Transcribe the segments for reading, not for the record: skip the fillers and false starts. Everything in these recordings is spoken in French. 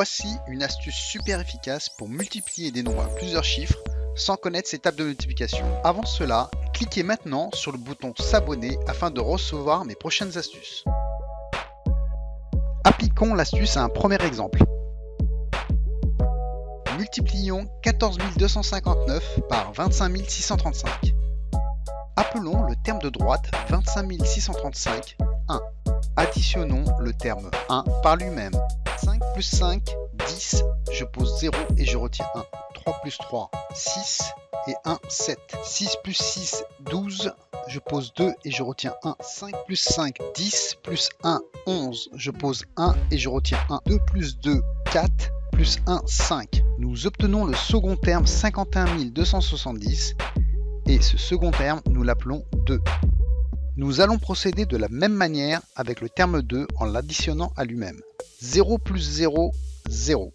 Voici une astuce super efficace pour multiplier des nombres à plusieurs chiffres sans connaître ces tables de multiplication. Avant cela, cliquez maintenant sur le bouton s'abonner afin de recevoir mes prochaines astuces. Appliquons l'astuce à un premier exemple. Multiplions 14 259 par 25 635. Appelons le terme de droite 25 635 1. Additionnons le terme 1 par lui-même. 5 plus 5, 10, je pose 0 et je retiens 1. 3 plus 3, 6 et 1, 7. 6 plus 6, 12, je pose 2 et je retiens 1. 5 plus 5, 10, plus 1, 11, je pose 1 et je retiens 1. 2 plus 2, 4, plus 1, 5. Nous obtenons le second terme 51 270 et ce second terme, nous l'appelons 2. Nous allons procéder de la même manière avec le terme 2 en l'additionnant à lui-même. 0 plus 0, 0.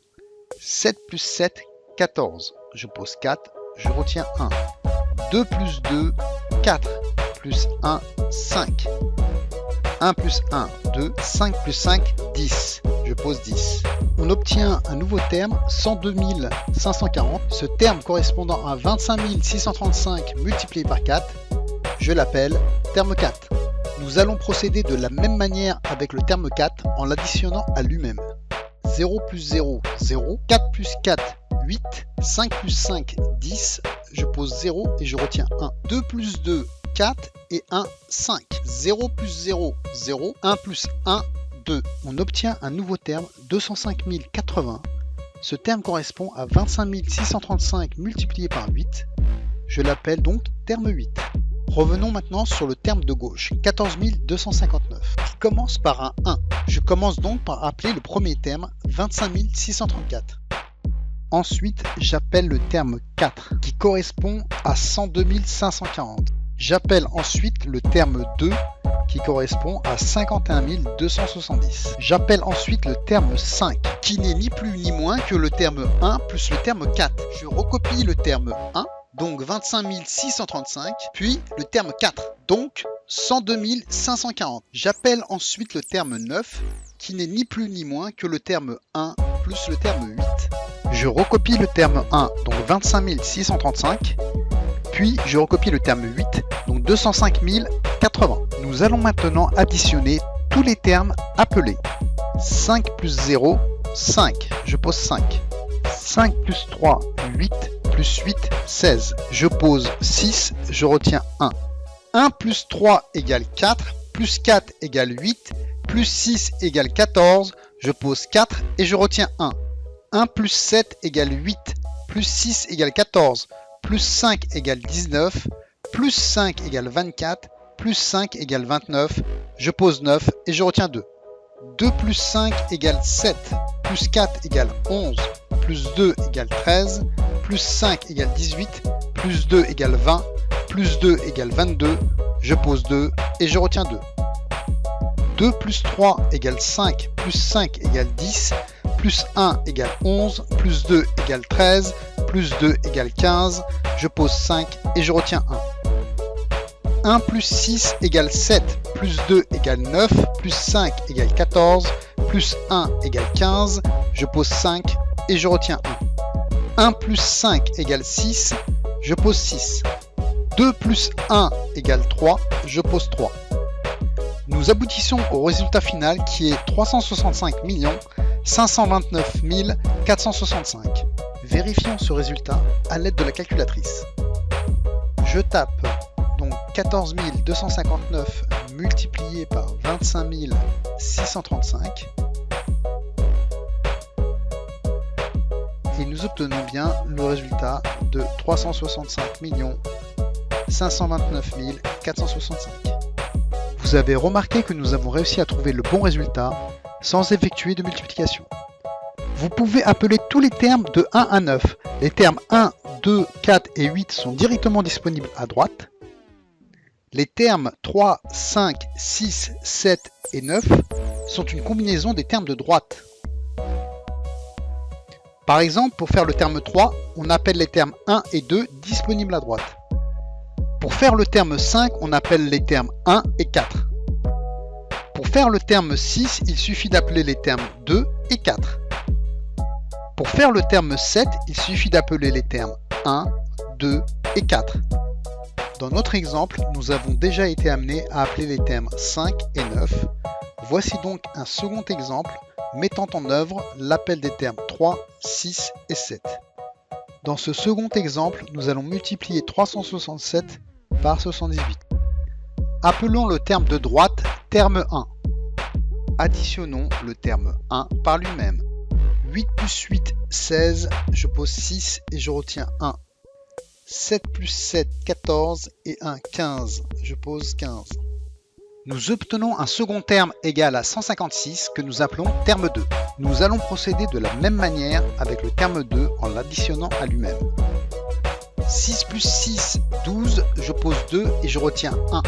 7 plus 7, 14. Je pose 4, je retiens 1. 2 plus 2, 4. Plus 1, 5. 1 plus 1, 2. 5 plus 5, 10. Je pose 10. On obtient un nouveau terme, 102 540. Ce terme correspondant à 25 635 multiplié par 4, je l'appelle terme 4. Nous allons procéder de la même manière avec le terme 4 en l'additionnant à lui-même. 0 plus 0, 0. 4 plus 4, 8. 5 plus 5, 10. Je pose 0 et je retiens 1. 2 plus 2, 4 et 1, 5. 0 plus 0, 0. 1 plus 1, 2. On obtient un nouveau terme, 205 080. Ce terme correspond à 25 635 multiplié par 8. Je l'appelle donc terme 8. Revenons maintenant sur le terme de gauche, 14 259, qui commence par un 1. Je commence donc par appeler le premier terme 25 634. Ensuite, j'appelle le terme 4, qui correspond à 102 540. J'appelle ensuite le terme 2, qui correspond à 51 270. J'appelle ensuite le terme 5, qui n'est ni plus ni moins que le terme 1 plus le terme 4. Je recopie le terme 1, donc 25 635, puis le terme 4, donc 102 540. J'appelle ensuite le terme 9, qui n'est ni plus ni moins que le terme 1 plus le terme 8. Je recopie le terme 1, donc 25 635, puis je recopie le terme 8, donc 205 080. Nous allons maintenant additionner tous les termes appelés. 5 plus 0, 5. Je pose 5. 5 plus 3, 8. Plus 8, 16. Je pose 6, je retiens 1. 1 plus 3 égale 4, plus 4 égale 8, plus 6 égale 14, je pose 4 et je retiens 1. 1 plus 7 égale 8, plus 6 égale 14, plus 5 égale 19, plus 5 égale 24, plus 5 égale 29, je pose 9 et je retiens 2. 2 plus 5 égale 7, plus 4 égale 11, plus 2 égale 13, plus 5 égale 18, plus 2 égale 20, plus 2 égale 22, je pose 2 et je retiens 2. 2 plus 3 égale 5, plus 5 égale 10, plus 1 égale 11, plus 2 égale 13, plus 2 égale 15, je pose 5 et je retiens 1. 1 plus 6 égale 7, plus 2 égale 9, plus 5 égale 14, plus 1 égale 15, je pose 5 et je retiens 1. 1 plus 5 égale 6, je pose 6. 2 plus 1 égale 3, je pose 3. Nous aboutissons au résultat final qui est 365 529 465. Vérifions ce résultat à l'aide de la calculatrice. Je tape donc 14 259 multiplié par 25 635. Et nous obtenons bien le résultat de 365 529 465. Vous avez remarqué que nous avons réussi à trouver le bon résultat sans effectuer de multiplication. Vous pouvez appeler tous les termes de 1 à 9. Les termes 1, 2, 4 et 8 sont directement disponibles à droite. Les termes 3, 5, 6, 7 et 9 sont une combinaison des termes de droite. Par exemple, pour faire le terme 3, on appelle les termes 1 et 2 disponibles à droite. Pour faire le terme 5, on appelle les termes 1 et 4. Pour faire le terme 6, il suffit d'appeler les termes 2 et 4. Pour faire le terme 7, il suffit d'appeler les termes 1, 2 et 4. Dans notre exemple, nous avons déjà été amenés à appeler les termes 5 et 9. Voici donc un second exemple mettant en œuvre l'appel des termes 3, 6 et 7. Dans ce second exemple, nous allons multiplier 367 par 78. Appelons le terme de droite terme 1. Additionnons le terme 1 par lui-même. 8 plus 8, 16, je pose 6 et je retiens 1. 7 plus 7, 14 et 1, 15, je pose 15. Nous obtenons un second terme égal à 156 que nous appelons terme 2. Nous allons procéder de la même manière avec le terme 2 en l'additionnant à lui-même. 6 plus 6, 12, je pose 2 et je retiens 1.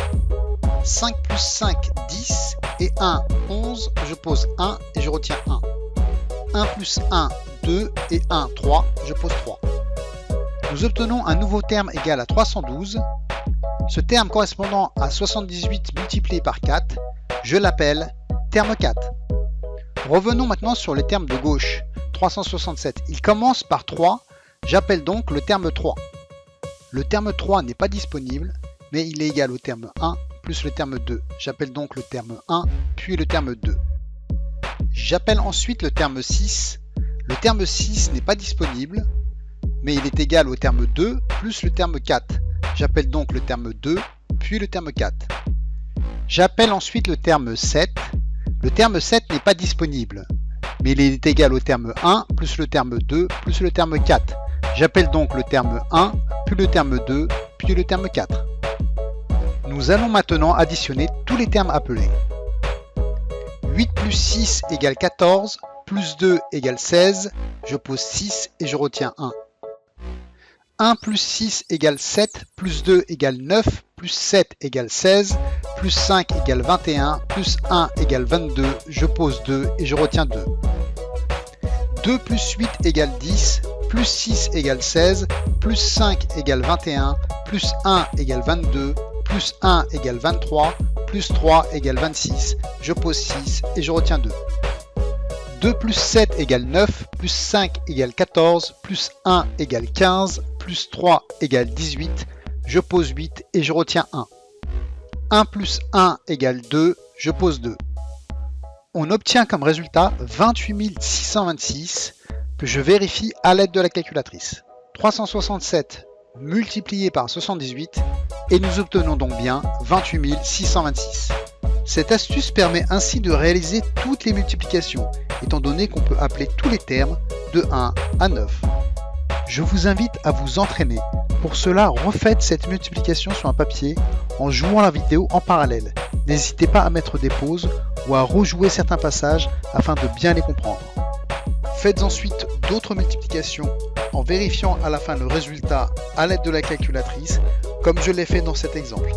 5 plus 5, 10 et 1, 11, je pose 1 et je retiens 1. 1 plus 1, 2 et 1, 3, je pose 3. Nous obtenons un nouveau terme égal à 312. Ce terme correspondant à 78 multiplié par 4, je l'appelle terme 4. Revenons maintenant sur les termes de gauche. 367, il commence par 3, j'appelle donc le terme 3. Le terme 3 n'est pas disponible, mais il est égal au terme 1 plus le terme 2. J'appelle donc le terme 1, puis le terme 2. J'appelle ensuite le terme 6. Le terme 6 n'est pas disponible, mais il est égal au terme 2 plus le terme 4. J'appelle donc le terme 2, puis le terme 4. J'appelle ensuite le terme 7. Le terme 7 n'est pas disponible, mais il est égal au terme 1 plus le terme 2 plus le terme 4. J'appelle donc le terme 1, puis le terme 2, puis le terme 4. Nous allons maintenant additionner tous les termes appelés. 8 plus 6 égale 14, plus 2 égale 16, je pose 6 et je retiens 1. 1 plus 6 égale 7, plus 2 égale 9, plus 7 égale 16, plus 5 égale 21, plus 1 égale 22, je pose 2 et je retiens 2. 2 plus 8 égale 10, plus 6 égale 16, plus 5 égale 21, plus 1 égale 22, plus 1 égale 23, plus 3 égale 26, je pose 6 et je retiens 2. 2 plus 7 égale 9, plus 5 égale 14, plus 1 égale 15, plus 3 égale 18, je pose 8 et je retiens 1. 1 plus 1 égale 2, je pose 2. On obtient comme résultat 28 626 que je vérifie à l'aide de la calculatrice. 367 multiplié par 78 et nous obtenons donc bien 28 626. Cette astuce permet ainsi de réaliser toutes les multiplications, étant donné qu'on peut appeler tous les termes de 1 à 9. Je vous invite à vous entraîner. Pour cela, refaites cette multiplication sur un papier en jouant la vidéo en parallèle. N'hésitez pas à mettre des pauses ou à rejouer certains passages afin de bien les comprendre. Faites ensuite d'autres multiplications en vérifiant à la fin le résultat à l'aide de la calculatrice, comme je l'ai fait dans cet exemple.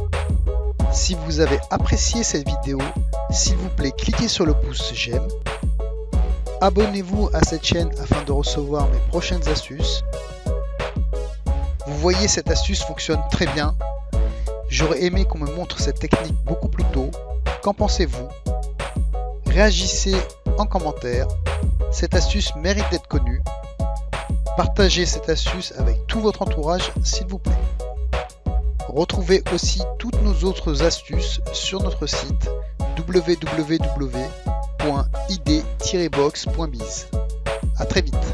Si vous avez apprécié cette vidéo, s'il vous plaît, cliquez sur le pouce j'aime. Abonnez-vous à cette chaîne afin de recevoir mes prochaines astuces. Vous voyez, cette astuce fonctionne très bien. J'aurais aimé qu'on me montre cette technique beaucoup plus tôt. Qu'en pensez-vous? Réagissez en commentaire. Cette astuce mérite d'être connue. Partagez cette astuce avec tout votre entourage, s'il vous plaît. Retrouvez aussi toutes nos autres astuces sur notre site www.id-box.biz. À très vite.